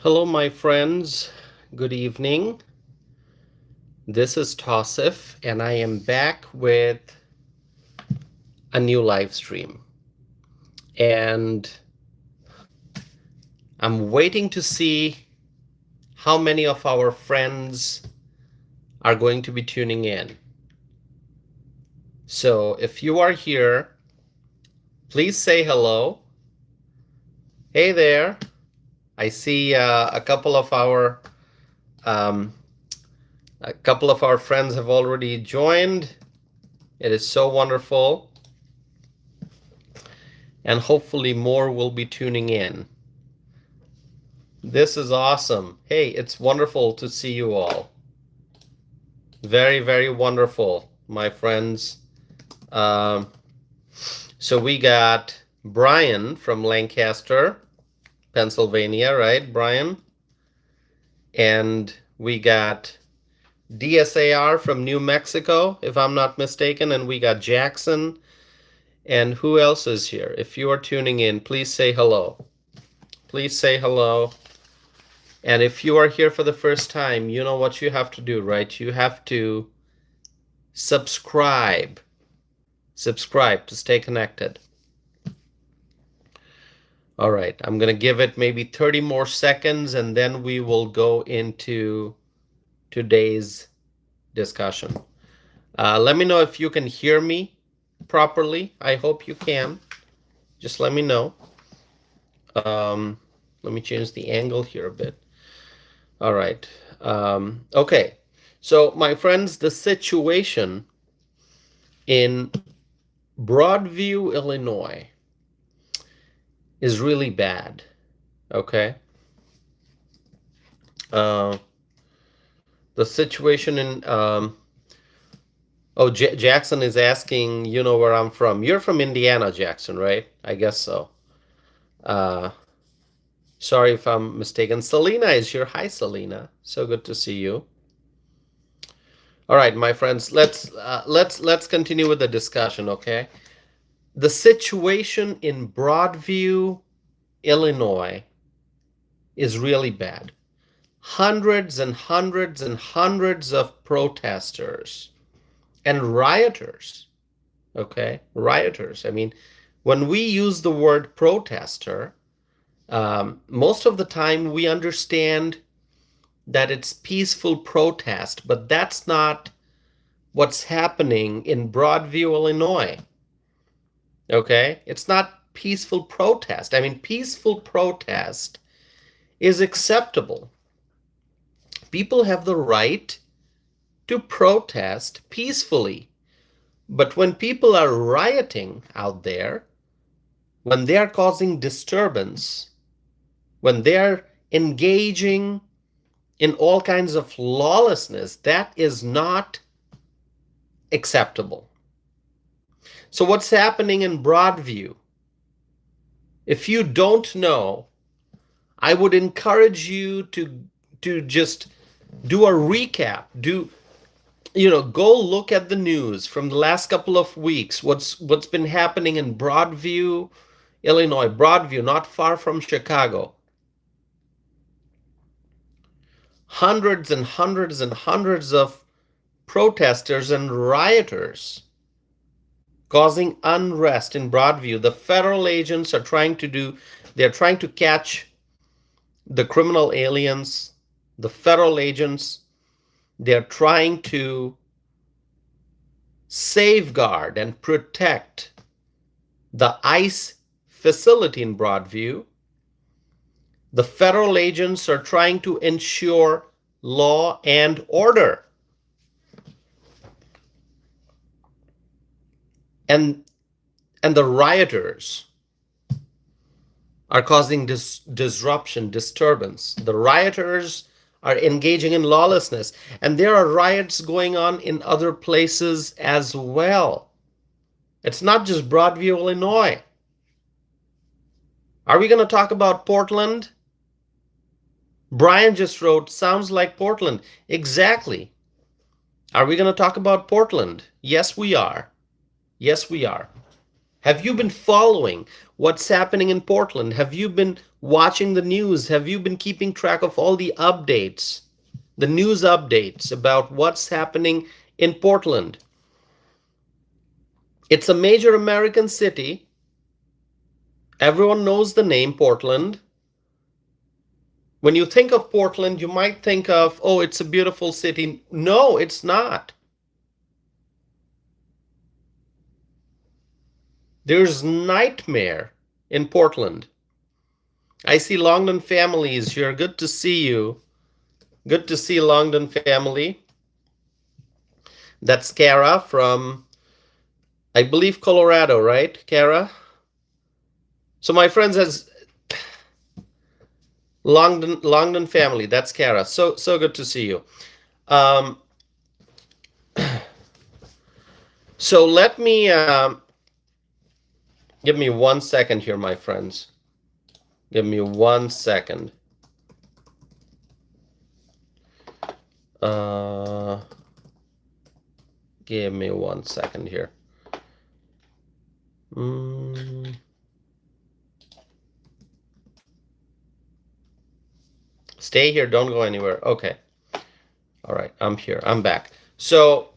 Hello, my friends. Good evening. This is Tausif, and I am back with a new live stream. And I'm waiting to see how many of our friends are going to be tuning in. So if you are here, please say hello. Hey there. I see a couple of our friends have already joined. It is so wonderful. And hopefully more will be tuning in. This is awesome. Hey, it's wonderful to see you all. Very, very wonderful, my friends. So we got Brian from Lancaster, Pennsylvania, right, Brian? And we got DSAR from New Mexico, if I'm not mistaken, and we got Jackson. And who else is here? If you are tuning in, please say hello. Please say hello. And if you are here for the first time, you know what you have to do, right? You have to subscribe. Subscribe to stay connected. All right, I'm going to give it maybe 30 more seconds, and then we will go into today's discussion. Let me know if you can hear me properly. I hope you can. Just let me know. Let me change the angle here a bit. All right. Okay. So, my friends, the situation in Broadview, Illinois is really bad. Okay. The situation in Jackson is asking, you know where I'm from. You're from Indiana, Jackson, right? I guess so. Sorry if I'm mistaken. Selena is here. Hi, Selena. So good to see you. All right, my friends. Let's continue with the discussion. Okay. The situation in Broadview, Illinois, is really bad. Hundreds and hundreds and hundreds of protesters and rioters. Okay, rioters. I mean, when we use the word protester, most of the time we understand that it's peaceful protest, but that's not what's happening in Broadview, Illinois. Okay, it's not peaceful protest. I mean, peaceful protest is acceptable. People have the right to protest peacefully. But when people are rioting out there, when they are causing disturbance, when they are engaging in all kinds of lawlessness, that is not acceptable. So what's happening in Broadview? If you don't know, I would encourage you to just do a recap. Go look at the news from the last couple of weeks. What's been happening in Broadview, Illinois? Broadview, not far from Chicago. Hundreds and hundreds and hundreds of protesters and rioters causing unrest in Broadview. The federal agents are trying to catch the criminal aliens. The federal agents, they're trying to safeguard and protect the ICE facility in Broadview. The federal agents are trying to ensure law and order. And the rioters are causing disruption, disturbance. The rioters are engaging in lawlessness. And there are riots going on in other places as well. It's not just Broadview, Illinois. Are we going to talk about Portland? Brian just wrote, sounds like Portland. Exactly. Are we going to talk about Portland? Yes, we are. Yes, we are. Have you been following what's happening in Portland? Have you been watching the news? Have you been keeping track of all the updates, the news updates about what's happening in Portland? It's a major American city. Everyone knows the name Portland. When you think of Portland, you might think of, oh, it's a beautiful city. No, it's not. There's nightmare in Portland. I see Longdon families here. Good to see you. Good to see Longdon family. That's Kara from, I believe, Colorado, right, Kara? So my friends, as Longdon family, that's Kara. So good to see you. So let me give me 1 second here, my friends. Give me 1 second. Give me 1 second here. Stay here, don't go anywhere. Okay. All right, I'm here. I'm back. So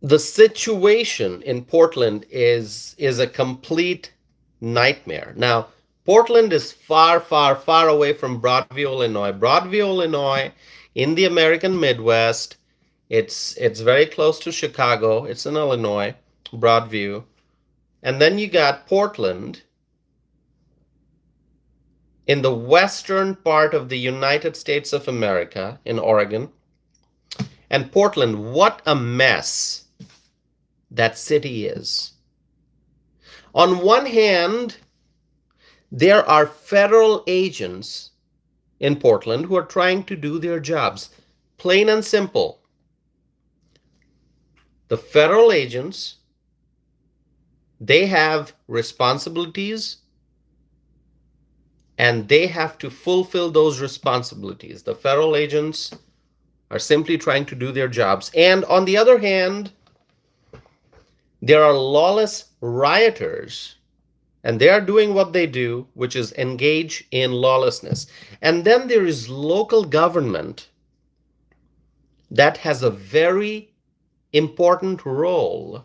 the situation in Portland is a complete nightmare. Now, Portland is far, far, far away from Broadview, Illinois. Broadview, Illinois, in the American Midwest. It's very close to Chicago. It's in Illinois, Broadview. And then you got Portland in the western part of the United States of America, in Oregon. And Portland, what a mess that city is. On one hand, there are federal agents in Portland who are trying to do their jobs. Plain and simple. The federal agents, they have responsibilities and they have to fulfill those responsibilities. The federal agents are simply trying to do their jobs. And on the other hand, there are lawless rioters, and they are doing what they do, which is engage in lawlessness. And then there is local government that has a very important role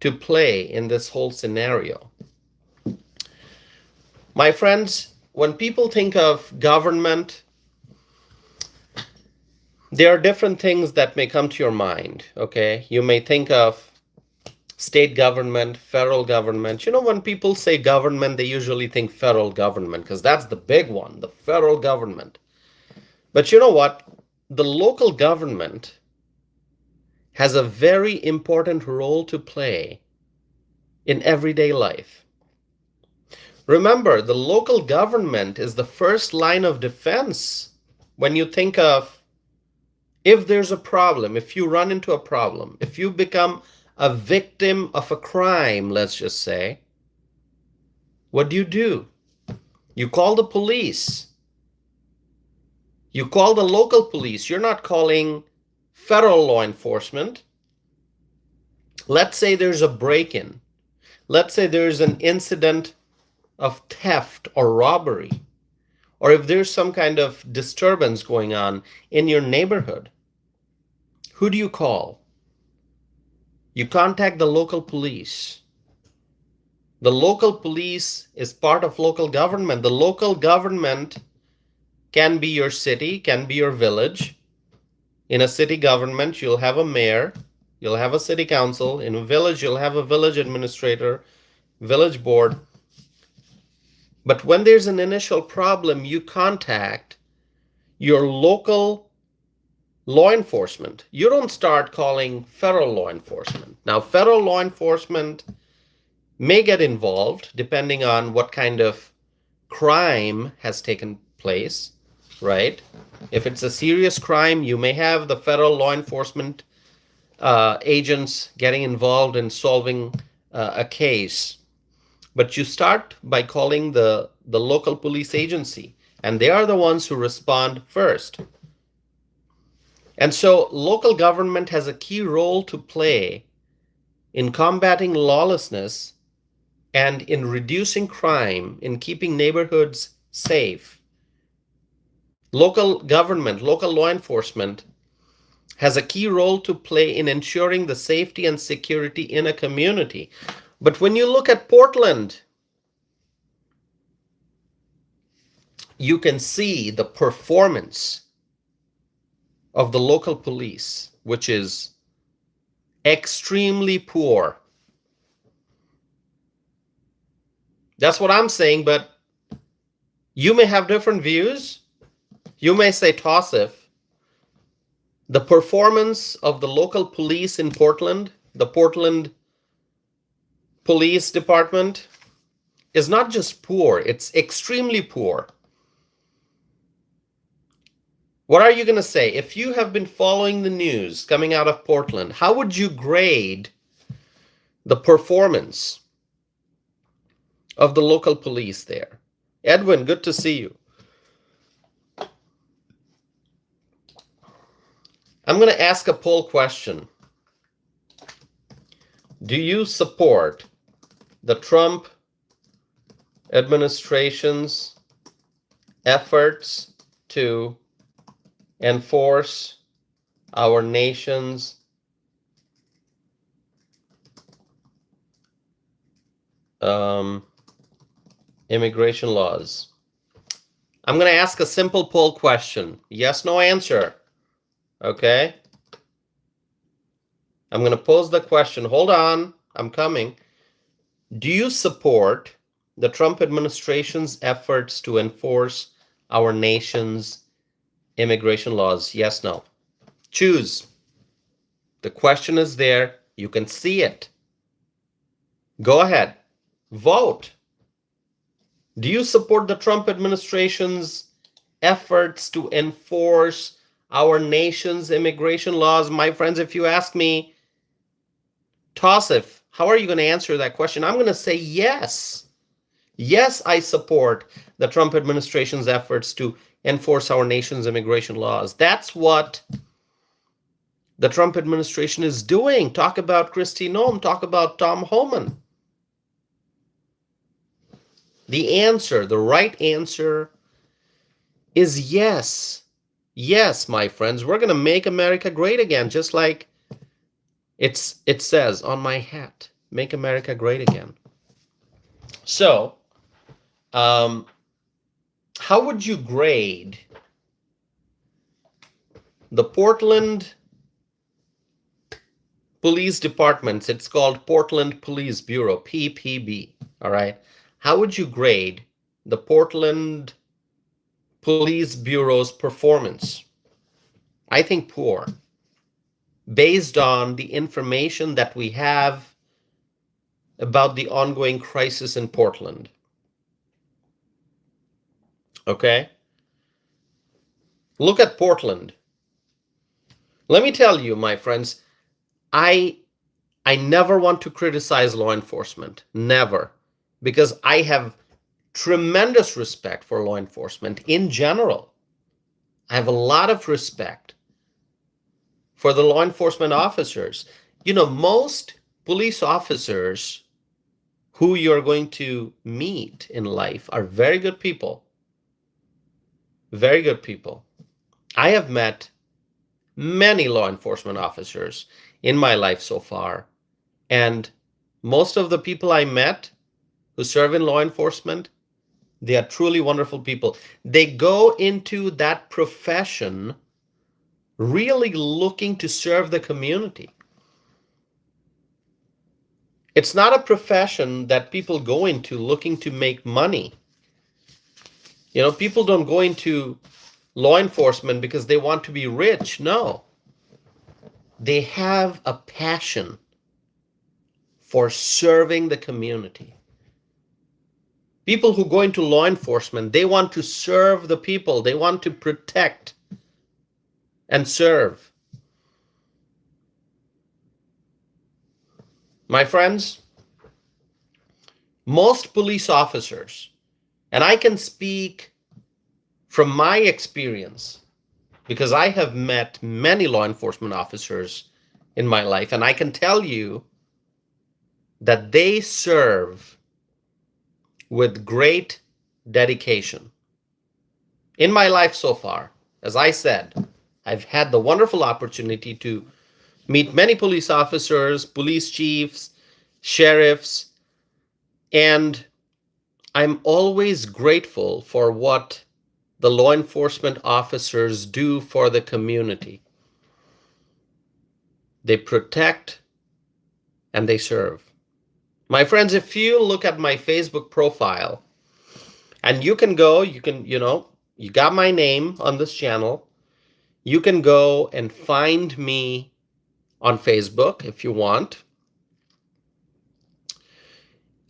to play in this whole scenario. My friends, when people think of government, there are different things that may come to your mind, okay? You may think of state government, federal government. You know, when people say government, they usually think federal government because that's the big one, the federal government. But you know what? The local government has a very important role to play in everyday life. Remember, the local government is the first line of defense when you think of if there's a problem, if you run into a problem, if you become a victim of a crime, let's just say, what do? You call the police. You call the local police. You're not calling federal law enforcement. Let's say there's a break-in. Let's say there's an incident of theft or robbery, or if there's some kind of disturbance going on in your neighborhood, who do you call? You contact the local police. The local police is part of local government. The local government can be your city, can be your village. In a city government, you'll have a mayor, you'll have a city council. In a village, you'll have a village administrator, village board. But when there's an initial problem, you contact your local law enforcement. You don't start calling federal law enforcement. Now, federal law enforcement may get involved depending on what kind of crime has taken place, right? If it's a serious crime, you may have the federal law enforcement agents getting involved in solving a case. But you start by calling the local police agency, and they are the ones who respond first. And so local government has a key role to play in combating lawlessness and in reducing crime, in keeping neighborhoods safe. Local government, local law enforcement has a key role to play in ensuring the safety and security in a community. But when you look at Portland, you can see the performance of the local police, which is extremely poor. That's what I'm saying, but you may have different views. You may say, Tausif, the performance of the local police in Portland, the Portland Police Department, is not just poor, it's extremely poor. What are you going to say? If you have been following the news coming out of Portland, how would you grade the performance of the local police there? Edwin, good to see you. I'm going to ask a poll question. Do you support the Trump administration's efforts to enforce our nation's immigration laws? I'm going to ask a simple poll question. Yes, no answer. Okay? I'm going to pose the question. Hold on. I'm coming. Do you support the Trump administration's efforts to enforce our nation's immigration laws? Yes, no. Choose. The question is there. You can see it. Go ahead. Vote. Do you support the Trump administration's efforts to enforce our nation's immigration laws? My friends, if you ask me, Tausif, how are you going to answer that question? I'm going to say yes. Yes, I support the Trump administration's efforts to enforce our nation's immigration laws. That's what the Trump administration is doing. Talk about Kristi Noem. Talk about Tom Homan. The answer, the right answer is yes. Yes, my friends, we're going to make America great again, just like it says on my hat, make America great again. So, how would you grade the Portland Police Departments? It's called Portland Police Bureau, PPB, all right? How would you grade the Portland Police Bureau's performance? I think poor, based on the information that we have about the ongoing crisis in Portland. Okay? Look at Portland. Let me tell you, my friends, I never want to criticize law enforcement. Never. Because I have tremendous respect for law enforcement in general. I have a lot of respect for the law enforcement officers. You know, most police officers who you're going to meet in life are very good people. Very good people. I have met many law enforcement officers in my life so far. And most of the people I met who serve in law enforcement, they are truly wonderful people. They go into that profession really looking to serve the community. It's not a profession that people go into looking to make money. You know, people don't go into law enforcement because they want to be rich. No. They have a passion for serving the community. People who go into law enforcement, they want to serve the people. They want to protect and serve. My friends, most police officers, and I can speak from my experience, because I have met many law enforcement officers in my life, and I can tell you that they serve with great dedication. In my life so far, as I said, I've had the wonderful opportunity to meet many police officers, police chiefs, sheriffs, and I'm always grateful for what the law enforcement officers do for the community. They protect and they serve. My friends, if you look at my Facebook profile, and you can go, you got my name on this channel. You can go and find me on Facebook if you want.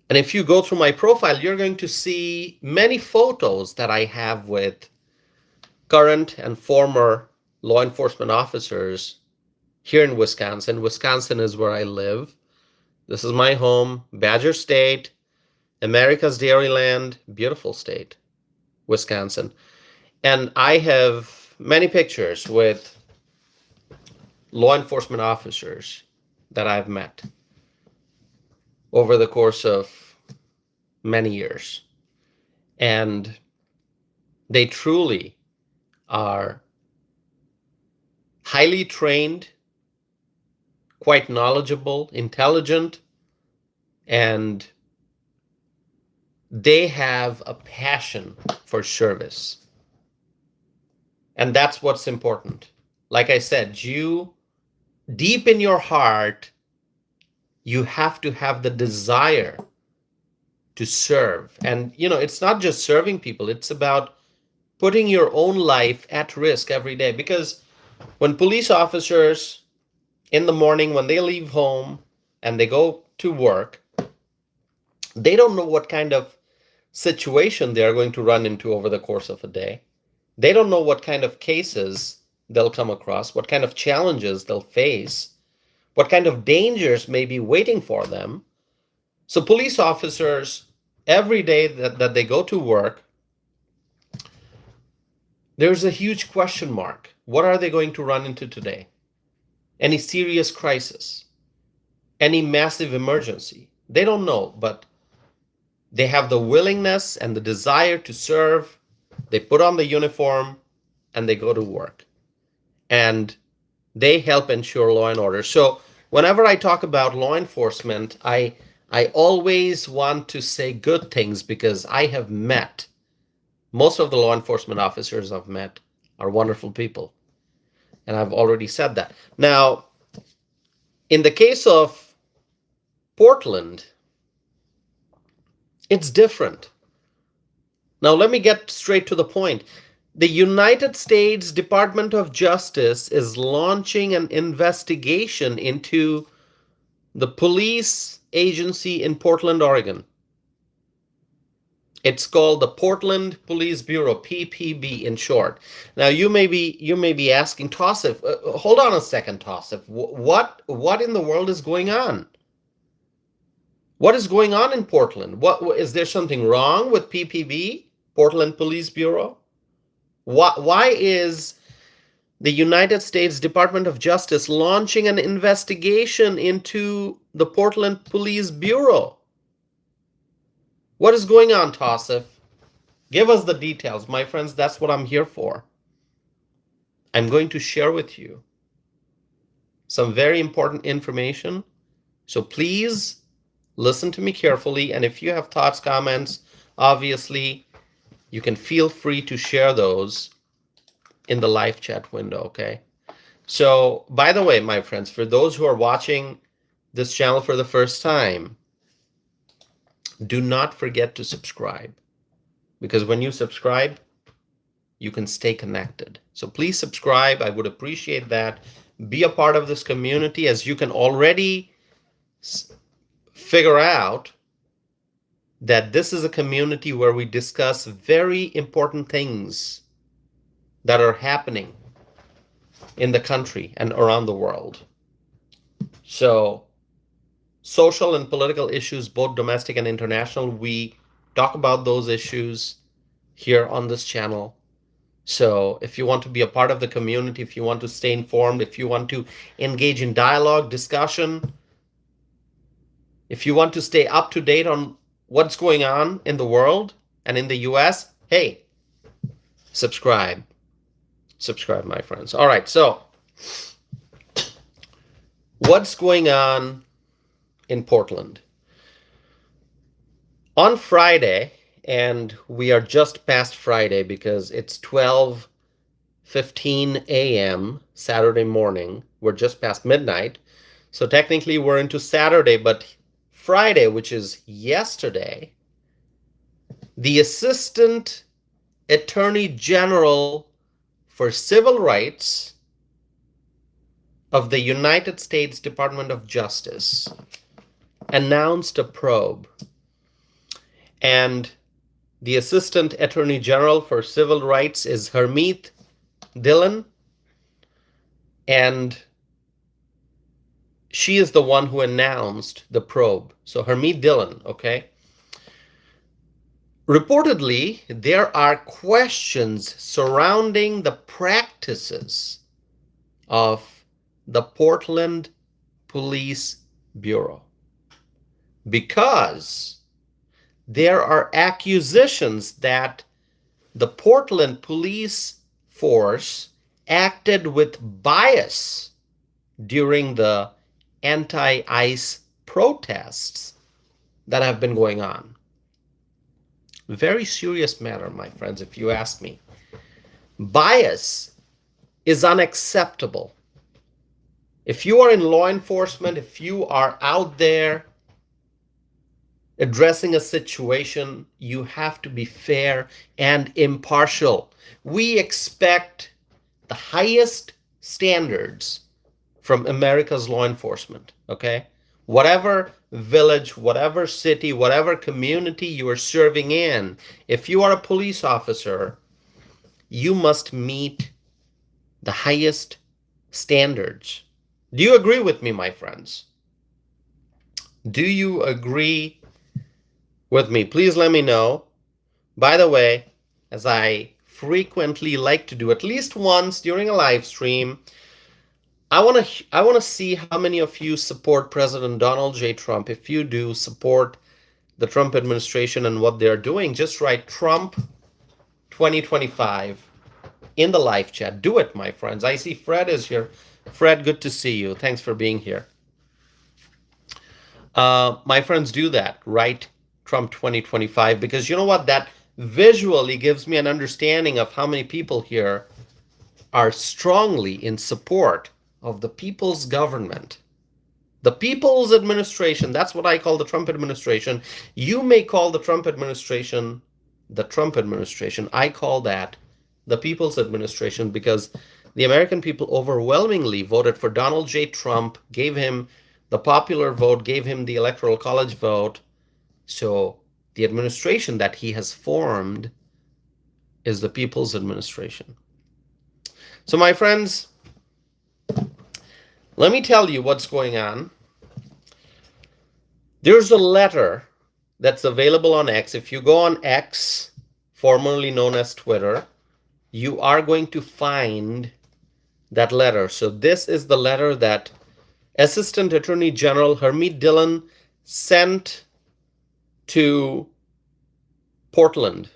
And if you go through my profile, you're going to see many photos that I have with current and former law enforcement officers here in Wisconsin. Wisconsin is where I live. This is my home, Badger State, America's Dairyland, beautiful state, Wisconsin. And I have many pictures with law enforcement officers that I've met over the course of many years. And they truly are highly trained, quite knowledgeable, intelligent, and they have a passion for service. And that's what's important. Like I said, you, deep in your heart, you have to have the desire to serve. And, it's not just serving people, it's about putting your own life at risk every day. Because when police officers in the morning, when they leave home and they go to work, they don't know what kind of situation they are going to run into over the course of a day. They don't know what kind of cases they'll come across, what kind of challenges they'll face, what kind of dangers may be waiting for them. So police officers, every day that they go to work, there's a huge question mark. What are they going to run into today? Any serious crisis? Any massive emergency? They don't know, but they have the willingness and the desire to serve. They put on the uniform and they go to work. And they help ensure law and order. So whenever I talk about law enforcement, I always want to say good things, because I have met, most of the law enforcement officers I've met are wonderful people. And I've already said that. Now, in the case of Portland, it's different. Now, let me get straight to the point. The United States Department of Justice is launching an investigation into the police agency in Portland, Oregon. It's called the Portland Police Bureau, PPB in short. Now, you may be asking, Tausif, hold on a second, Tausif. What in the world is going on? What is going on in Portland? Is there something wrong with PPB, Portland Police Bureau? Why is the United States Department of Justice launching an investigation into the Portland Police Bureau? What is going on, Tausif? Give us the details, my friends. That's what I'm here for. I'm going to share with you some very important information. So please listen to me carefully. And if you have thoughts, comments, obviously, you can feel free to share those in the live chat window, okay? So, by the way, my friends, for those who are watching this channel for the first time, do not forget to subscribe, because when you subscribe, you can stay connected. So please subscribe. I would appreciate that. Be a part of this community. As you can already figure out, that this is a community where we discuss very important things that are happening in the country and around the world. So social and political issues, both domestic and international, we talk about those issues here on this channel. So if you want to be a part of the community, if you want to stay informed, if you want to engage in dialogue, discussion, if you want to stay up to date on what's going on in the world and in the US, hey, subscribe. Subscribe, my friends. All right, so what's going on in Portland? On Friday, and we are just past Friday because it's 12:15 a.m. Saturday morning. We're just past midnight. So technically we're into Saturday, but Friday, which is yesterday, the Assistant Attorney General for Civil Rights of the United States Department of Justice announced a probe. And the Assistant Attorney General for Civil Rights is Harmeet Dillon, and she is the one who announced the probe. So Harmeet Dillon, okay? Reportedly, there are questions surrounding the practices of the Portland Police Bureau because there are accusations that the Portland police force acted with bias during the anti-ICE protests that have been going on. Very serious matter, my friends, if you ask me. Bias is unacceptable. If you are in law enforcement, if you are out there addressing a situation, you have to be fair and impartial. We expect the highest standards from America's law enforcement, okay? Whatever village, whatever city, whatever community you are serving in, if you are a police officer, you must meet the highest standards. Do you agree with me, my friends? Do you agree with me? Please let me know. By the way, as I frequently like to do at least once during a live stream, I want to see how many of you support President Donald J. Trump. If you do support the Trump administration and what they're doing, just write Trump 2025 in the live chat. Do it, my friends. I see Fred is here. Fred, good to see you. Thanks for being here. My friends, do that. Write Trump 2025, because you know what? That visually gives me an understanding of how many people here are strongly in support of the people's government, the people's administration. That's what I call the Trump administration. You may call the Trump administration the Trump administration. I call that the people's administration, because the American people overwhelmingly voted for Donald J. Trump, gave him the popular vote, gave him the electoral college vote. So the administration that he has formed is the people's administration. So my friends, let me tell you what's going on. There's a letter that's available on X. If you go on X, formerly known as Twitter, you are going to find that letter. So this is the letter that Assistant Attorney General Harmeet Dillon sent to Portland,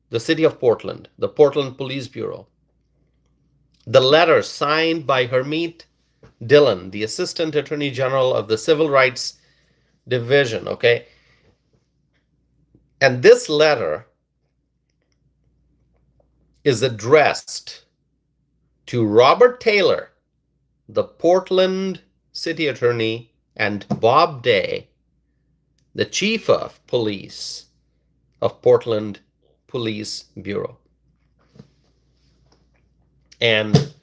the city of Portland, the Portland Police Bureau. The letter signed by Harmeet Dillon, the Assistant Attorney General of the Civil Rights Division, okay? And this letter is addressed to Robert Taylor, the Portland City Attorney, and Bob Day, the Chief of Police of Portland Police Bureau. And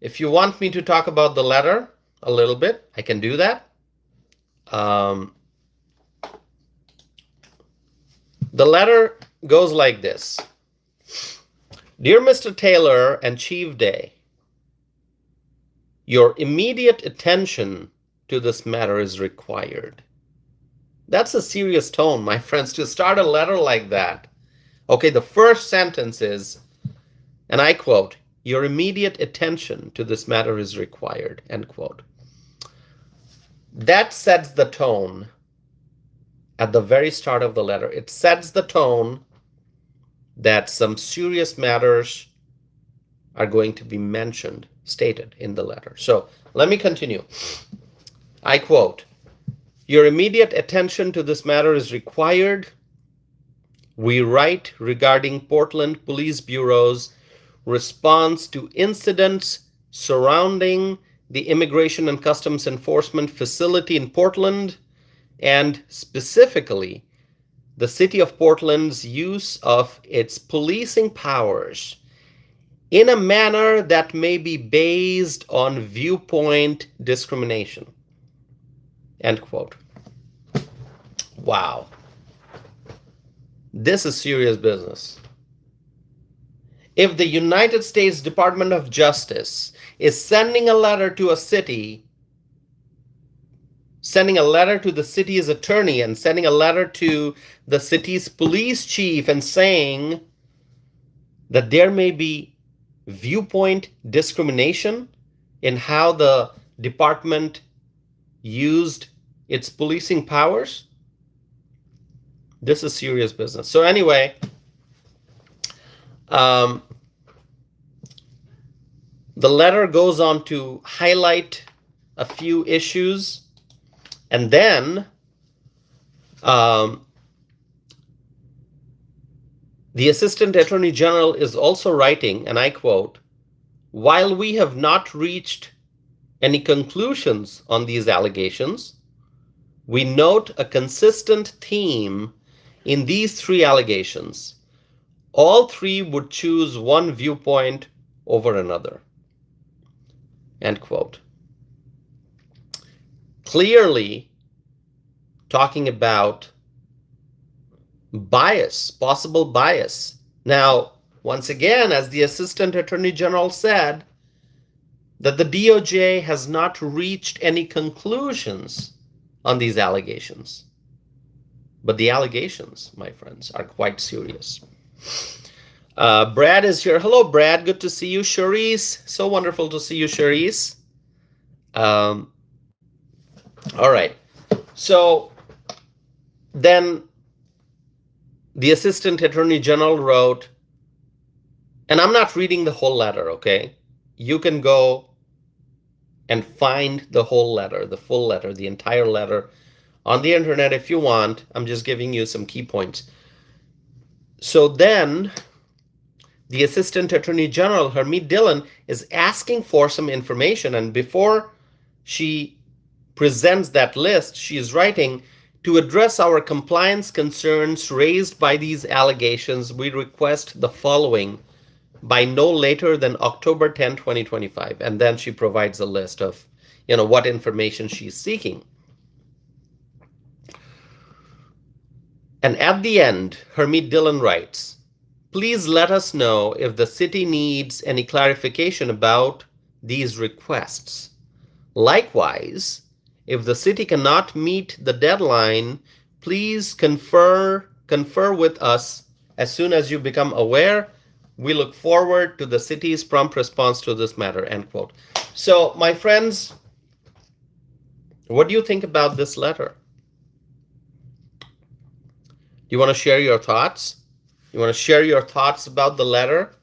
if you want me to talk about the letter a little bit, I can do that. The letter goes like this. Dear Mr. Taylor and Chief Day, your immediate attention to this matter is required. That's a serious tone, my friends, to start a letter like that. Okay, the first sentence is, And I quote, "Your immediate attention to this matter is required," end quote. That sets the tone at the very start of the letter. It sets the tone that some serious matters are going to be mentioned, stated in the letter. So let me continue. I quote, "Your immediate attention to this matter is required. We write regarding Portland Police Bureau's response to incidents surrounding the Immigration and Customs Enforcement facility in Portland, and specifically the City of Portland's use of its policing powers in a manner that may be based on viewpoint discrimination," end quote. Wow. This is serious business. If the United States Department of Justice is sending a letter to a city, sending a letter to the city's attorney and sending a letter to the city's police chief and saying that there may be viewpoint discrimination in how the department used its policing powers, this is serious business. So anyway, the letter goes on to highlight a few issues, and then the Assistant Attorney General is also writing, and I quote, "While we have not reached any conclusions on these allegations, we note a consistent theme in these three allegations. All three would choose one viewpoint over another," end quote. Clearly talking about bias, possible bias. Now, once again, as the Assistant Attorney General said, that the DOJ has not reached any conclusions on these allegations. But the allegations, my friends, are quite serious. Brad is here. Hello, Brad. Good to see you. Cherise, so wonderful to see you, Cherise. All right. So then the Assistant Attorney General wrote, and I'm not reading the whole letter, okay? You can go and find the whole letter, the full letter, the entire letter on the internet if you want. I'm just giving you some key points. So then the Assistant Attorney General, Hermit Dillon, is asking for some information. And before she presents that list, she is writing, "To address our compliance concerns raised by these allegations, we request the following by no later than October 10, 2025. And then she provides a list of, what information she's seeking. And at the end, Hermit Dillon writes, "Please let us know if the city needs any clarification about these requests. Likewise, if the city cannot meet the deadline, please confer with us as soon as you become aware. We look forward to the city's prompt response to this matter," end quote. So, my friends, what do you think about this letter? You want to share your thoughts? You want to share your thoughts about the letter?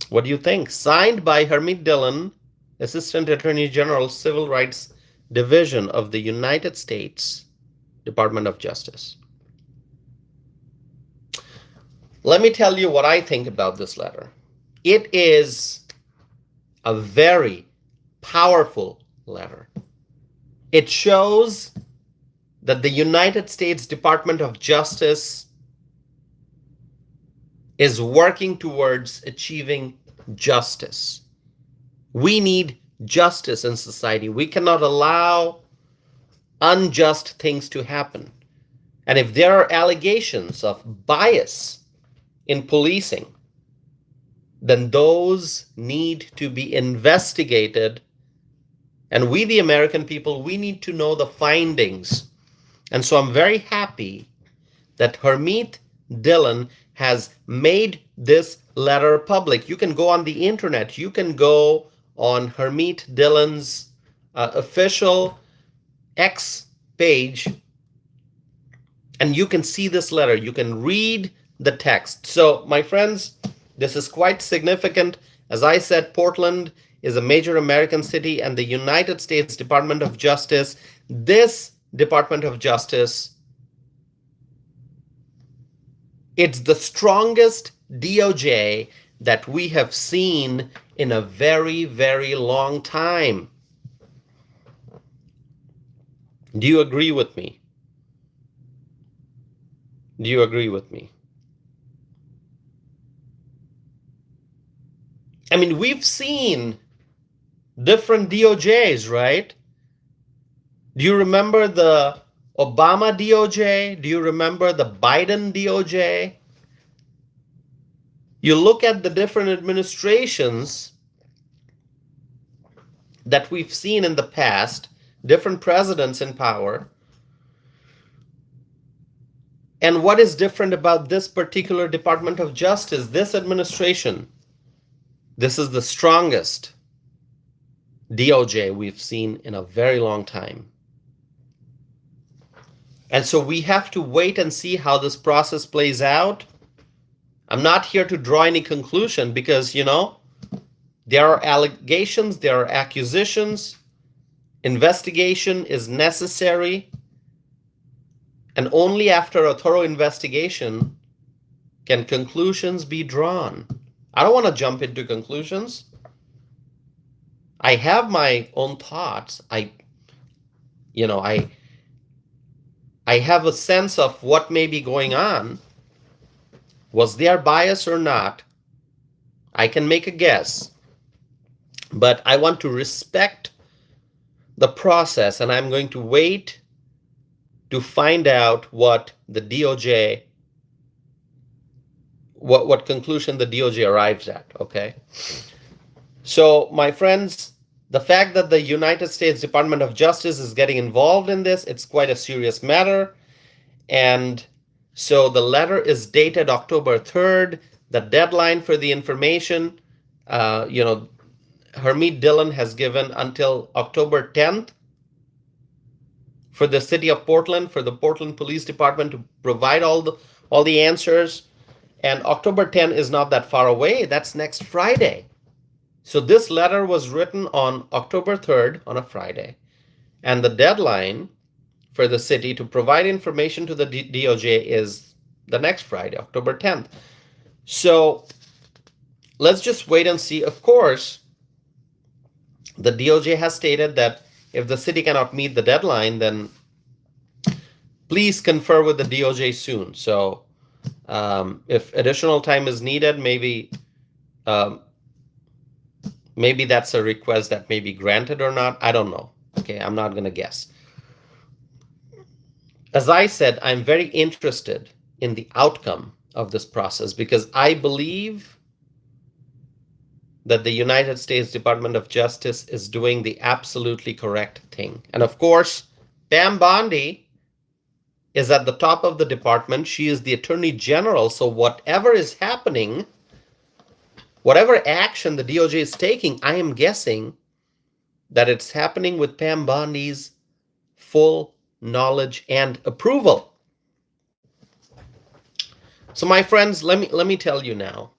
What do you think? Signed by Hermit Dillon, Assistant Attorney General, Civil Rights Division of the United States Department of Justice. Let me tell you what I think about this letter. It is a very powerful letter. It shows that the United States Department of Justice is working towards achieving justice. We need justice in society. We cannot allow unjust things to happen. And if there are allegations of bias in policing, then those need to be investigated. And we, the American people, we need to know the findings. And so I'm very happy that Hermit Dillon has made this letter public. You can go on the internet. You can go on Harmeet Dillon's official X page, and you can see this letter. You can read the text. So, my friends, this is quite significant. As I said, Portland is a major American city, and the United States Department of Justice, this Department of Justice, it's the strongest DOJ that we have seen in a very, very long time. Do you agree with me? Do you agree with me? I mean, we've seen different DOJs, right? Do you remember the Obama DOJ? Do you remember the Biden DOJ? You look at the different administrations that we've seen in the past, different presidents in power, and what is different about this particular Department of Justice, this administration? This is the strongest DOJ we've seen in a very long time. And so we have to wait and see how this process plays out. I'm not here to draw any conclusion because, you know, there are allegations, there are accusations, investigation is necessary, and only after a thorough investigation can conclusions be drawn. I don't want to jump into conclusions. I have my own thoughts. I have a sense of what may be going on. Was there bias or not? I can make a guess. But I want to respect the process, and I'm going to wait to find out what the DOJ, what conclusion the DOJ arrives at, okay? So, my friends, the fact that the United States Department of Justice is getting involved in this, it's quite a serious matter. And so the letter is dated October 3rd. The deadline for the information, Harmeet Dillon has given until October 10th for the city of Portland, for the Portland Police Department to provide all the answers. And October 10th is not that far away. That's next Friday. So this letter was written on October 3rd, on a Friday. And the deadline for the city to provide information to the DOJ is the next Friday, October 10th. So let's just wait and see. Of course, the DOJ has stated that if the city cannot meet the deadline, then please confer with the DOJ soon. So if additional time is needed, maybe that's a request that may be granted or not. I don't know. Okay, I'm not going to guess. As I said, I'm very interested in the outcome of this process because I believe that the United States Department of Justice is doing the absolutely correct thing. And of course, Pam Bondi is at the top of the department. She is the Attorney General. So whatever is happening, whatever action the DOJ is taking, I am guessing that it's happening with Pam Bondi's full knowledge and approval. So my friends, let me tell you now.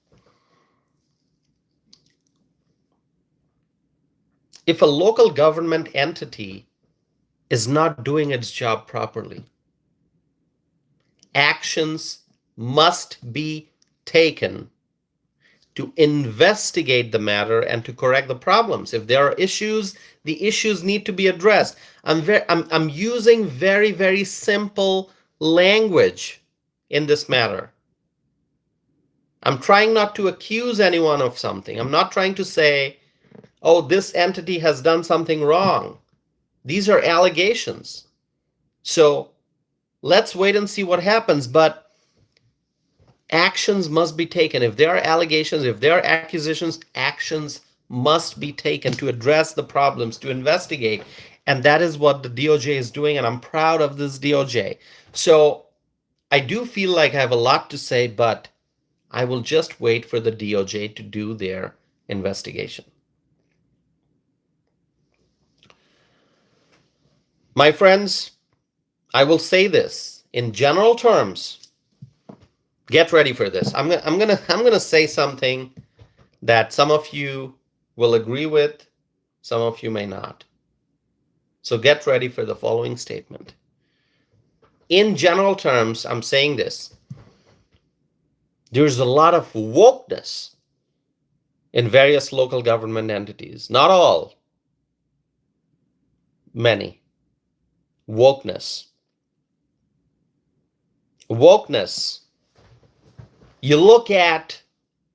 If a local government entity is not doing its job properly, actions must be taken to investigate the matter and to correct the problems. If there are issues, the issues need to be addressed. I'm using very, very simple language in this matter. I'm trying not to accuse anyone of something. I'm not trying to say, oh, this entity has done something wrong. These are allegations. So let's wait and see what happens. But actions must be taken. If there are allegations, if there are accusations, actions must be taken to address the problems, to investigate. And that is what the DOJ is doing. And I'm proud of this DOJ. So I do feel like I have a lot to say, but I will just wait for the DOJ to do their investigation. My friends, I will say this in general terms. Get ready for this. I'm gonna say something that some of you will agree with, some of you may not. So get ready for the following statement. In general terms, I'm saying this. There's a lot of wokeness in various local government entities. Not all, many. Wokeness. Wokeness. You look at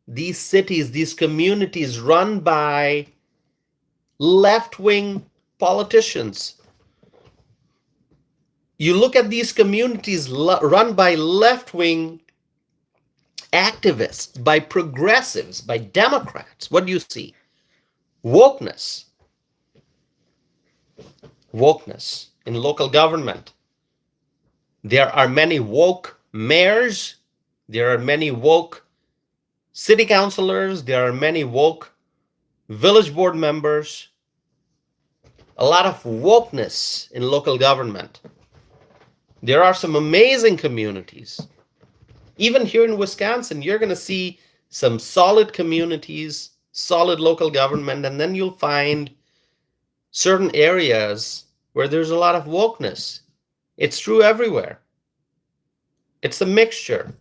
these cities, these communities run by left-wing politicians. You look at these communities run by left-wing activists, by progressives, by Democrats. What do you see? Wokeness. Wokeness in local government. There are many woke mayors. There are many woke city councilors. There are many woke village board members. A lot of wokeness in local government. There are some amazing communities. Even here in Wisconsin, you're going to see some solid communities, solid local government, and then you'll find certain areas where there's a lot of wokeness. It's true everywhere. It's a mixture.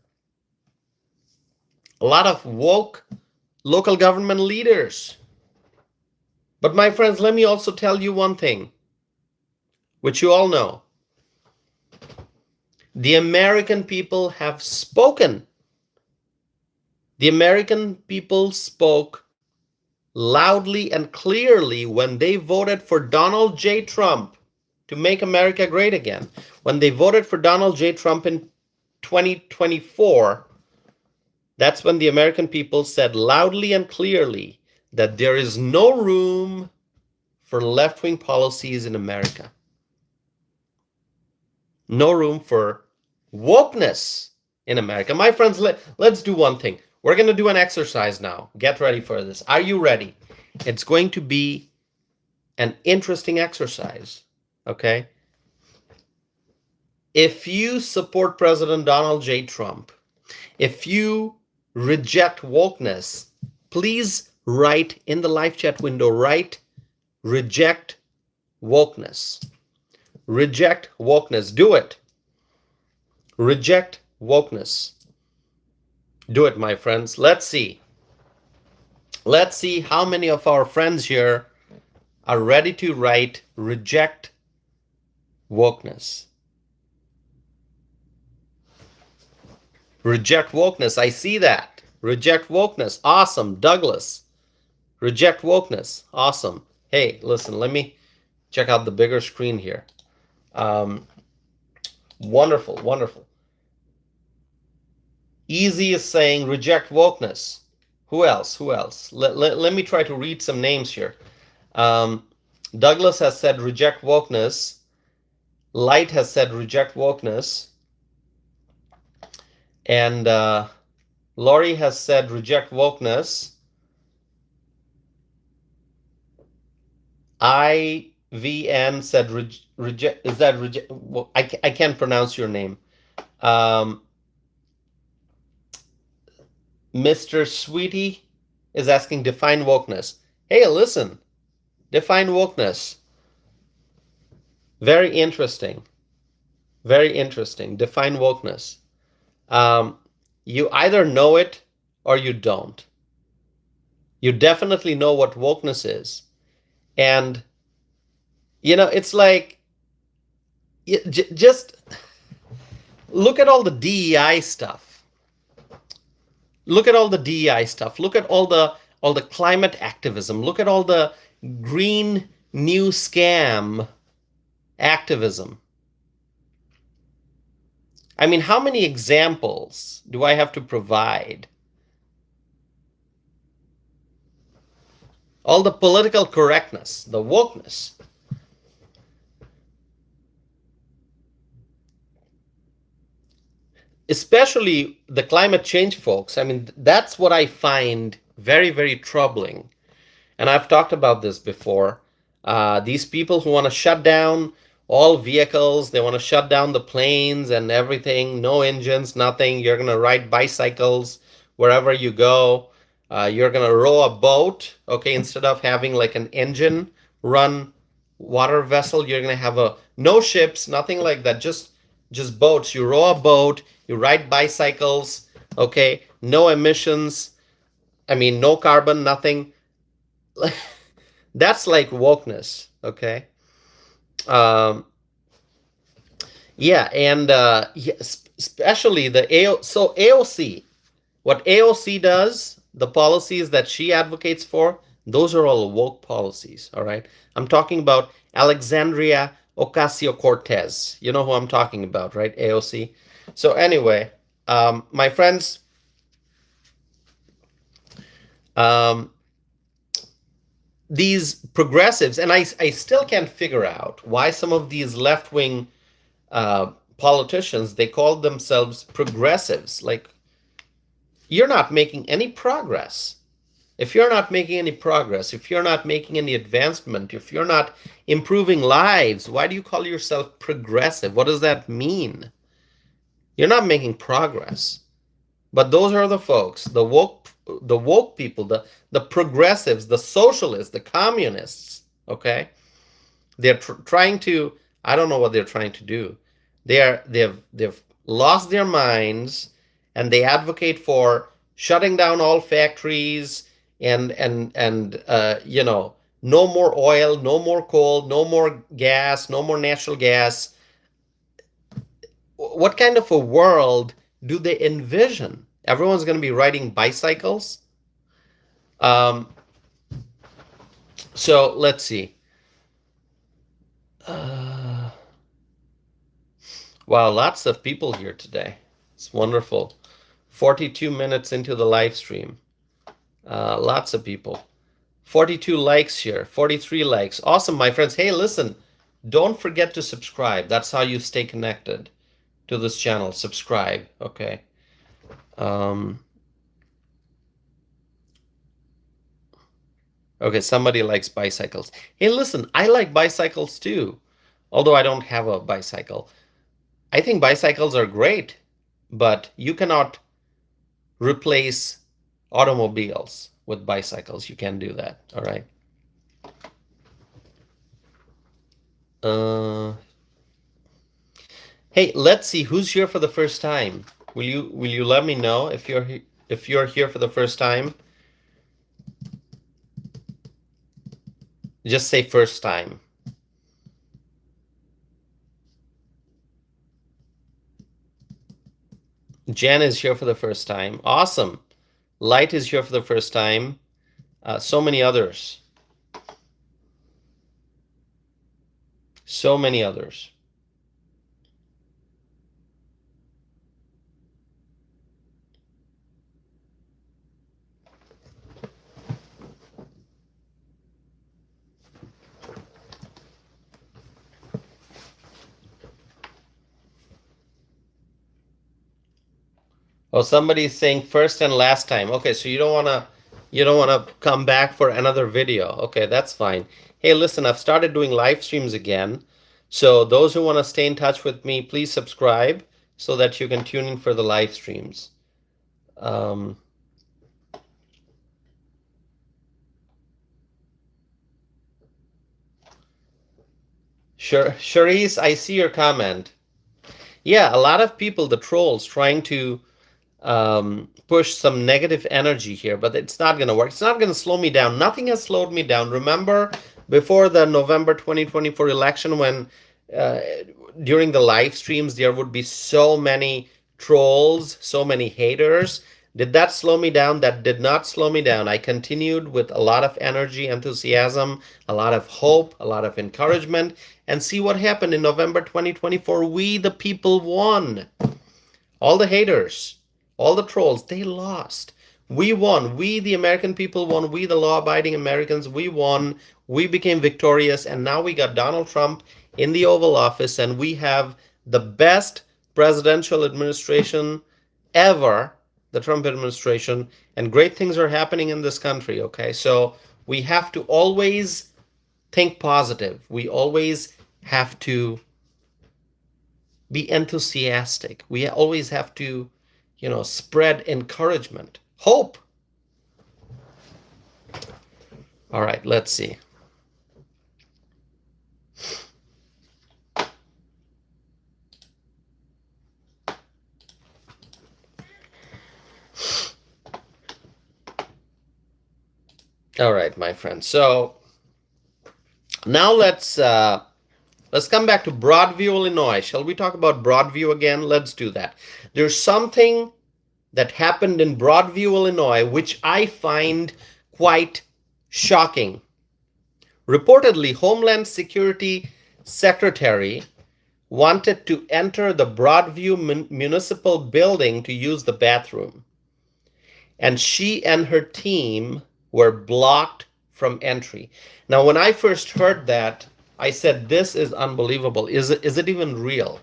A lot of woke local government leaders. But my friends, let me also tell you one thing, which you all know. The American people have spoken. The American people spoke loudly and clearly when they voted for Donald J. Trump to make America great again. When they voted for Donald J. Trump in 2024, that's when the American people said loudly and clearly that there is no room for left-wing policies in America. No room for wokeness in America. My friends, let's do one thing. We're going to do an exercise now. Get ready for this. Are you ready? It's going to be an interesting exercise, okay? If you support President Donald J. Trump, if you reject wokeness, please write in the live chat window, write reject wokeness. Reject wokeness. Do it. Reject wokeness. Do it, my friends. Let's see. Let's see how many of our friends here are ready to write reject wokeness. Reject wokeness. I see that. Reject wokeness. Awesome. Douglas. Reject wokeness. Awesome. Hey, listen, let me check out the bigger screen here. Wonderful, wonderful. Easy is saying reject wokeness. Who else? Who else? Let me try to read some names here. Douglas has said reject wokeness. Light has said reject wokeness. And Laurie has said reject wokeness. IVN said reject. Is that reject? Well, I can't pronounce your name. Mr. Sweetie is asking define wokeness. Hey, listen. Define wokeness. Very interesting. Very interesting. Define wokeness. You either know it or you don't. You definitely know what wokeness is. And, you know, it's like, just look at all the DEI stuff. Look at all the DEI stuff. Look at all the climate activism. Look at all the green new scam activism. I mean, how many examples do I have to provide? All the political correctness, the wokeness. especially the climate change folks. I mean, that's what I find very, very troubling. And I've talked about this before. These people who want to shut down all vehicles, they want to shut down the planes and everything, no engines, nothing. You're going to ride bicycles wherever you go. You're going to row a boat, okay, instead of having like an engine run water vessel, you're going to have a no ships, nothing like that, just boats. You row a boat, you ride bicycles, okay, no emissions. I mean, no carbon, nothing. That's like wokeness, okay? Um, yeah, and especially the AOC, what AOC does, the policies that she advocates for, those are all woke policies, all right? I'm talking about Alexandria Ocasio-Cortez. You know who I'm talking about, right? AOC. So anyway, my friends, these progressives, and I still can't figure out why some of these left-wing politicians, they call themselves progressives. Like, you're not making any progress. If you're not making any progress, if you're not making any advancement, if you're not improving lives, why do you call yourself progressive? What does that mean? You're not making progress. But those are the folks, the woke people, the progressives, the socialists, the communists, okay? They're trying to, I don't know what they're trying to do. They've lost their minds, and they advocate for shutting down all factories and you know, no more oil, no more coal, no more gas, no more natural gas. What kind of a world do they envision? Everyone's going to be riding bicycles. So let's see. Wow, lots of people here today. It's wonderful. 42 minutes into the live stream. Lots of people. 42 likes here, 43 likes. Awesome, my friends. Hey, listen, don't forget to subscribe. That's how you stay connected to this channel. Subscribe, okay? Okay, somebody likes bicycles. Hey, listen, I like bicycles too, although I don't have a bicycle. I think bicycles are great, but you cannot replace automobiles with bicycles. You can't do that, all right? Hey, let's see who's here for the first time. Will you let me know if you're here for the first time? Just say first time. Jen is here for the first time. Awesome. Light is here for the first time. So many others. So many others. Oh, somebody's saying first and last time. Okay, so you don't wanna come back for another video. Okay, that's fine. Hey, listen, I've started doing live streams again. So those who want to stay in touch with me, please subscribe so that you can tune in for the live streams. Sure, Charisse, I see your comment. Yeah, a lot of people, the trolls, trying to push some negative energy here, but it's not going to work. It's not going to slow me down. Nothing has slowed me down. Remember before the November 2024 election, when during the live streams there would be so many trolls, so many haters? Did that slow me down? That did not slow me down. I continued with a lot of energy, enthusiasm, a lot of hope, a lot of encouragement, and see what happened in November 2024. We, the people, won. All the haters, all the trolls, they lost. We won. We, the American people, won. We, the law-abiding Americans, we won. We became victorious, and now we got Donald Trump in the Oval Office, and we have the best presidential administration ever, the Trump administration, and great things are happening in this country, okay? So we have to always think positive. We always have to be enthusiastic. We always have to, spread encouragement, hope. All right, let's see. All right, my friends. So now let's come back to Broadview, Illinois. Shall we talk about Broadview again? Let's do that. There's something that happened in Broadview, Illinois, which I find quite shocking. Reportedly, Homeland Security Secretary wanted to enter the Broadview Municipal Building to use the bathroom. And she and her team were blocked from entry. Now, when I first heard that, I said, this is unbelievable. Is it even real?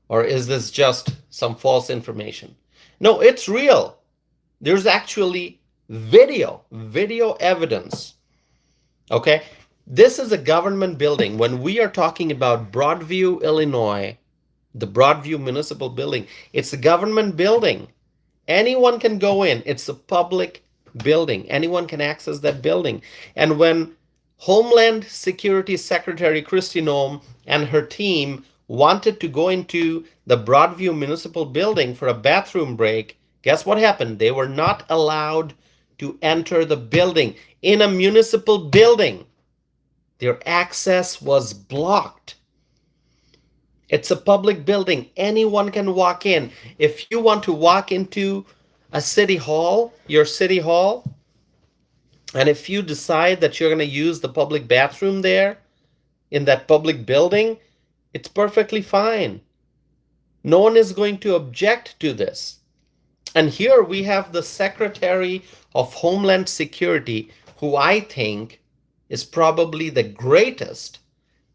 Or is this just some false information? No, it's real. There's actually video evidence. Okay? This is a government building. When we are talking about Broadview, Illinois, the Broadview Municipal Building, it's a government building. Anyone can go in. It's a public building. Anyone can access that building. And when Homeland Security Secretary Kristi Noem and her team wanted to go into the Broadview Municipal Building for a bathroom break, guess what happened? They were not allowed to enter the building. In a municipal building, their access was blocked. It's a public building. Anyone can walk in. If you want to walk into a city hall, your city hall, and if you decide that you're going to use the public bathroom there in that public building, it's perfectly fine. No one is going to object to this. And here we have the Secretary of Homeland Security, who I think is probably the greatest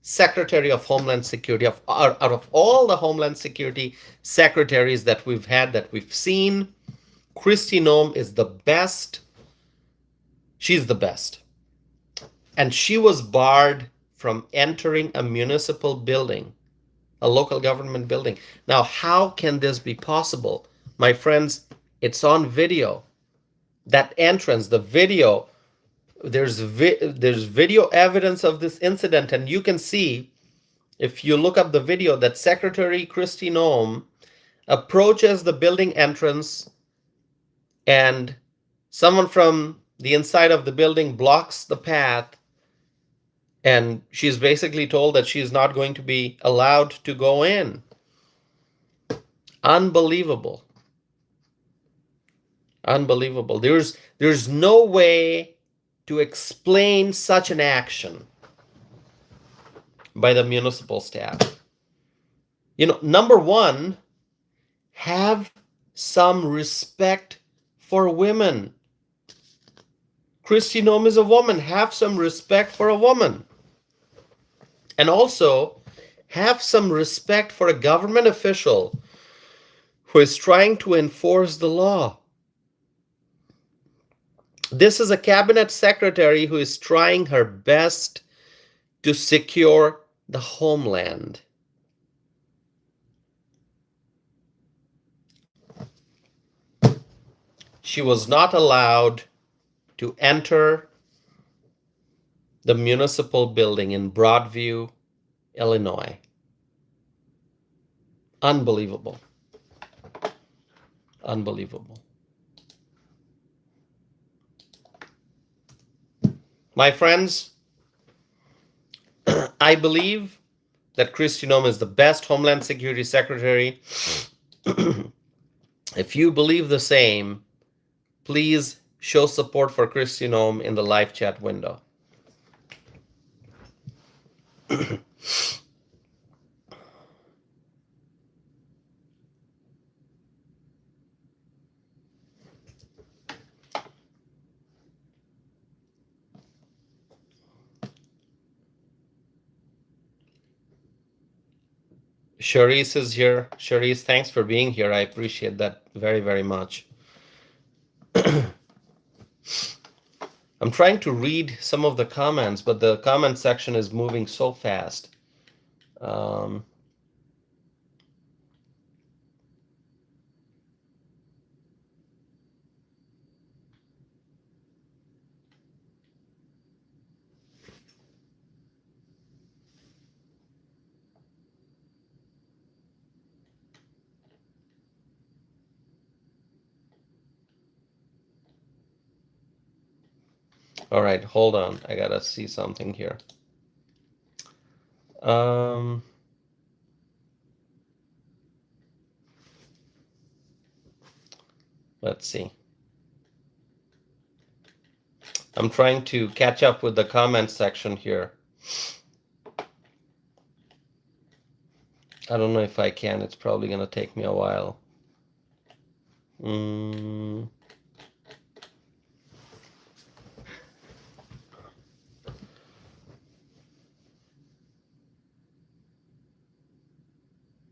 Secretary of Homeland Security out of all the Homeland Security secretaries that we've had, that we've seen. Kristi Noem is the best. She's the best. And she was barred from entering a municipal building, a local government building. Now, how can this be possible? My friends, it's on video. That entrance, the video, there's video evidence of this incident, and you can see, if you look up the video, that Secretary Kristi Noem approaches the building entrance, and someone from the inside of the building blocks the path, and she's basically told that she's not going to be allowed to go in. Unbelievable. Unbelievable. There's no way to explain such an action by the municipal staff. Number one, have some respect for women. Kristi Noem is a woman. Have some respect for a woman. And also, have some respect for a government official who is trying to enforce the law. This is a cabinet secretary who is trying her best to secure the homeland. She was not allowed to enter the municipal building in Broadview, Illinois. Unbelievable. Unbelievable. My friends, I believe that Kristi Noem is the best Homeland Security Secretary. If you believe the same, please show support for Kristi Noem in the live chat window. Charisse is here. Charisse, thanks for being here. I appreciate that very, very much. I'm trying to read some of the comments, but the comment section is moving so fast. All right, hold on. I gotta see something here. Let's see. I'm trying to catch up with the comment section here. I don't know if I can. It's probably going to take me a while.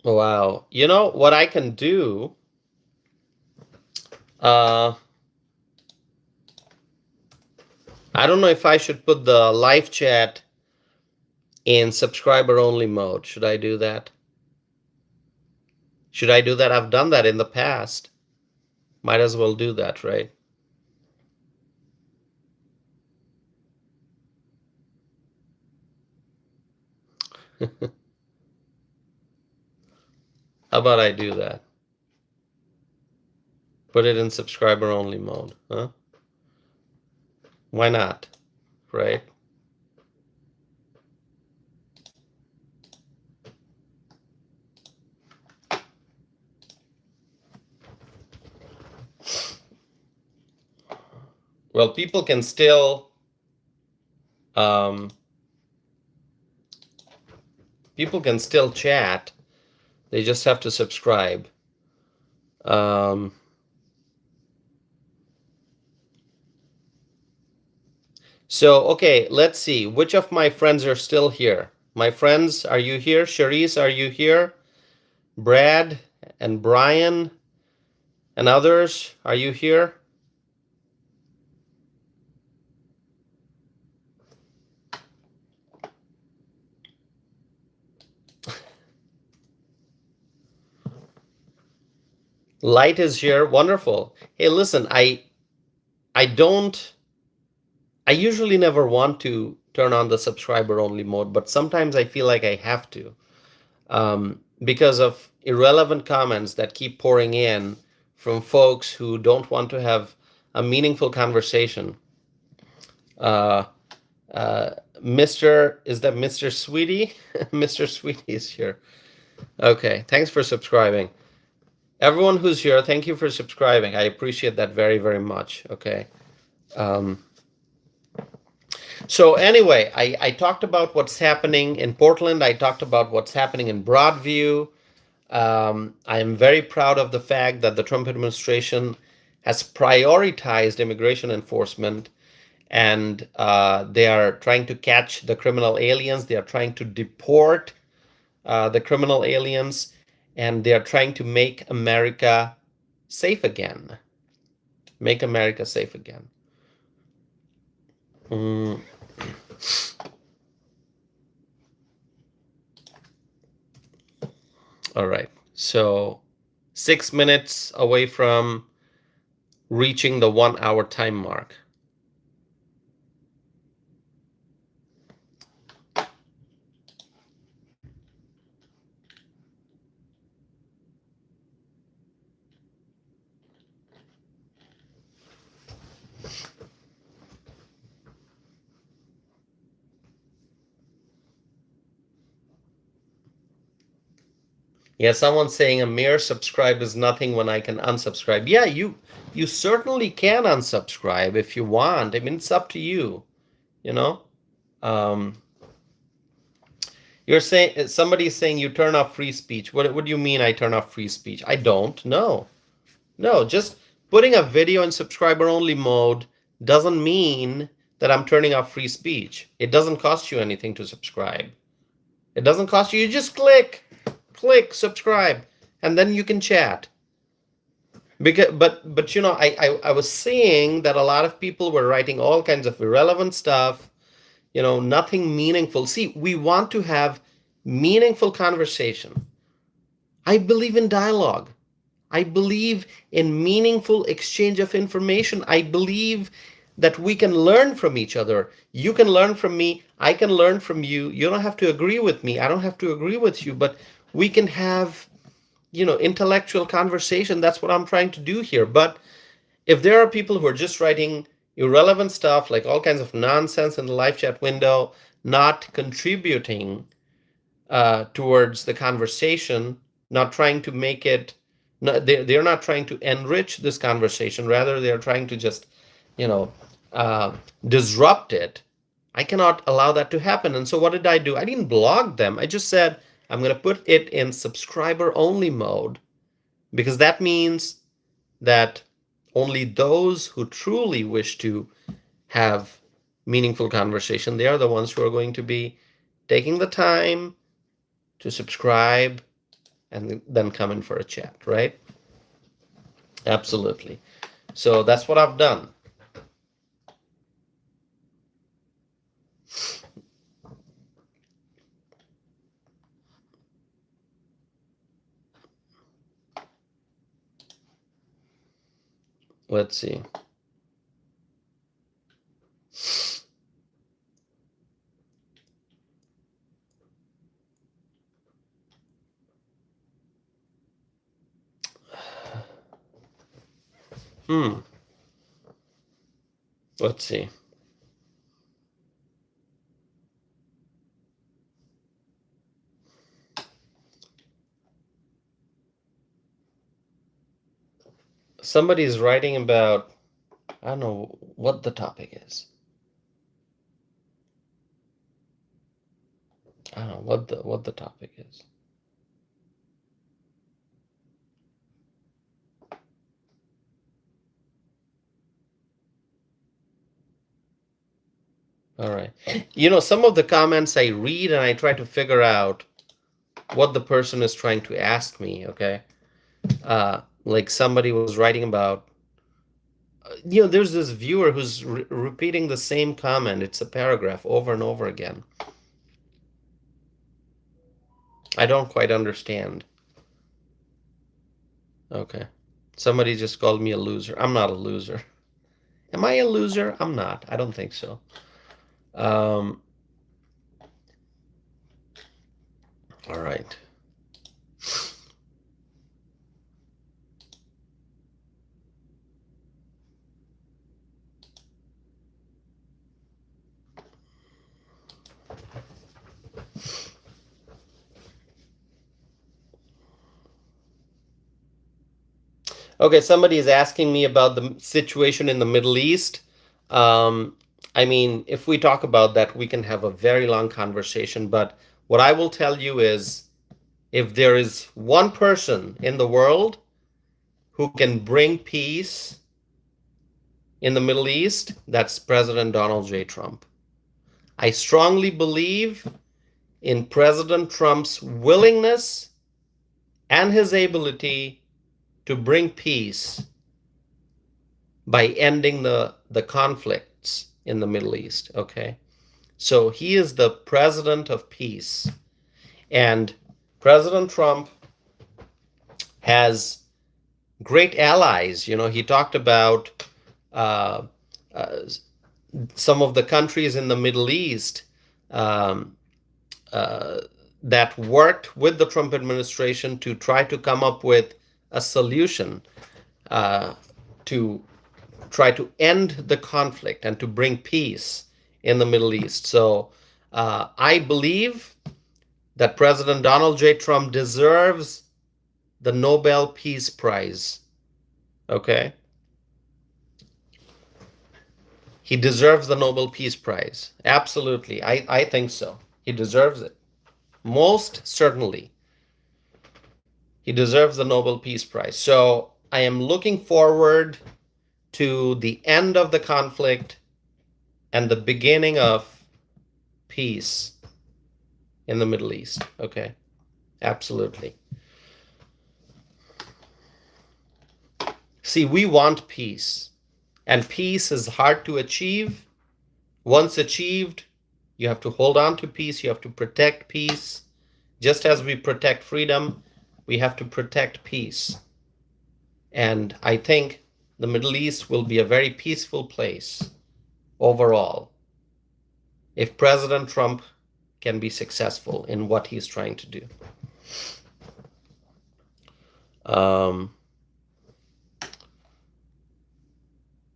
Wow. You know what I can do? I don't know if I should put the live chat in subscriber only mode. Should I do that? Should I do that? I've done that in the past. Might as well do that, right? How about I do that? Put it in subscriber only mode, huh? Why not, right? Well, people can still chat. They just have to subscribe. So, okay, let's see. Which of my friends are still here? My friends, are you here? Charisse, are you here? Brad and Brian and others, are you here? Light is here. Wonderful. Hey, listen, I usually never want to turn on the subscriber only mode, but sometimes I feel like I have to because of irrelevant comments that keep pouring in from folks who don't want to have a meaningful conversation. Is that Mr. Sweetie? Mr. Sweetie is here. Okay, thanks for subscribing. Everyone who's here, thank you for subscribing. I appreciate that very, very much. Okay. So anyway, I talked about what's happening in Portland. I talked about what's happening in Broadview. I am very proud of the fact that the Trump administration has prioritized immigration enforcement, and they are trying to catch the criminal aliens. They are trying to deport the criminal aliens, and they are trying to make America safe again. Make America safe again. All right. So 6 minutes away from reaching the 1 hour time mark. Yeah, someone's saying a mere subscribe is nothing when I can unsubscribe. Yeah, you certainly can unsubscribe if you want. I mean, it's up to you, you know? You're saying, somebody's saying you turn off free speech. What do you mean I turn off free speech? I don't. No, just putting a video in subscriber only mode doesn't mean that I'm turning off free speech. It doesn't cost you anything to subscribe. It doesn't cost you. You just click. click subscribe, and then you can chat. But you know, I was seeing that a lot of people were writing all kinds of irrelevant stuff, you know, nothing meaningful. See, we want to have meaningful conversation. I believe in dialogue. I believe in meaningful exchange of information. I believe that we can learn from each other. You can learn from me. I can learn from you. You don't have to agree with me. I don't have to agree with you, but we can have, you know, intellectual conversation. That's what I'm trying to do here. But if there are people who are just writing irrelevant stuff, like all kinds of nonsense in the live chat window, not contributing towards the conversation, not trying to make it, they're not trying to enrich this conversation. Rather, they're trying to just, you know, disrupt it. I cannot allow that to happen. And so what did I do? I didn't block them. I just said, I'm going to put it in subscriber only mode, because that means that only those who truly wish to have meaningful conversation, they are the ones who are going to be taking the time to subscribe and then come in for a chat, right? Absolutely. So that's what I've done. Let's see. Let's see. Somebody is writing about, I don't know what the topic is. I don't know what the topic is. All right. You know, some of the comments I read and I try to figure out what the person is trying to ask me, okay? Like somebody was writing about, you know, there's this viewer who's repeating the same comment. It's a paragraph over and over again. I don't quite understand. Okay. Somebody just called me a loser. I'm not a loser. Am I a loser? I'm not. I don't think so. All right. Okay, somebody is asking me about the situation in the Middle East. I mean, if we talk about that, we can have a very long conversation. But what I will tell you is, if there is one person in the world who can bring peace in the Middle East, that's President Donald J. Trump. I strongly believe in President Trump's willingness and his ability to bring peace by ending the conflicts in the Middle East, okay? So he is the president of peace. And President Trump has great allies. You know, he talked about some of the countries in the Middle East that worked with the Trump administration to try to come up with a solution to try to end the conflict and to bring peace in the Middle East. So I believe that President Donald J. Trump deserves the Nobel Peace Prize. Okay? He deserves the Nobel Peace Prize. Absolutely. I think so. He deserves it. Most certainly. He deserves the Nobel Peace Prize. So I am looking forward to the end of the conflict and the beginning of peace in the Middle East. Okay. Absolutely. See, we want peace, and peace is hard to achieve. Once achieved, you have to hold on to peace. You have to protect peace. Just as we protect freedom, we have to protect peace. And I think the Middle East will be a very peaceful place overall if President Trump can be successful in what he's trying to do.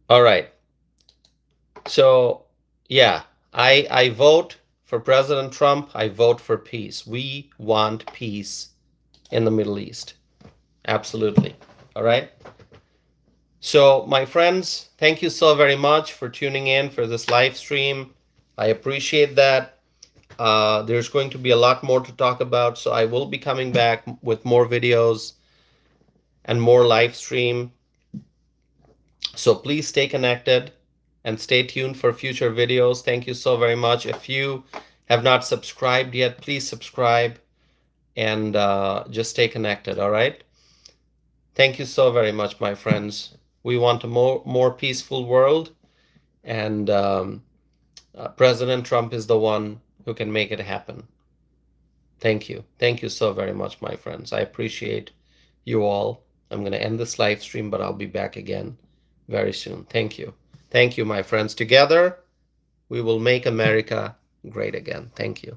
All right. So, yeah, I vote for President Trump. I vote for peace. We want peace in the Middle East. Absolutely. All right. So, my friends, thank you so very much for tuning in for this live stream. I appreciate that. There's going to be a lot more to talk about, so I will be coming back with more videos and more live stream. So please stay connected and stay tuned for future videos. Thank you so very much. If you have not subscribed yet, please subscribe and just stay connected, all right? Thank you so very much, my friends. We want a more peaceful world, and President Trump is the one who can make it happen. Thank you. Thank you so very much, my friends. I appreciate you all. I'm going to end this live stream, but I'll be back again very soon. Thank you. Thank you, my friends. Together, we will make America great again. Thank you.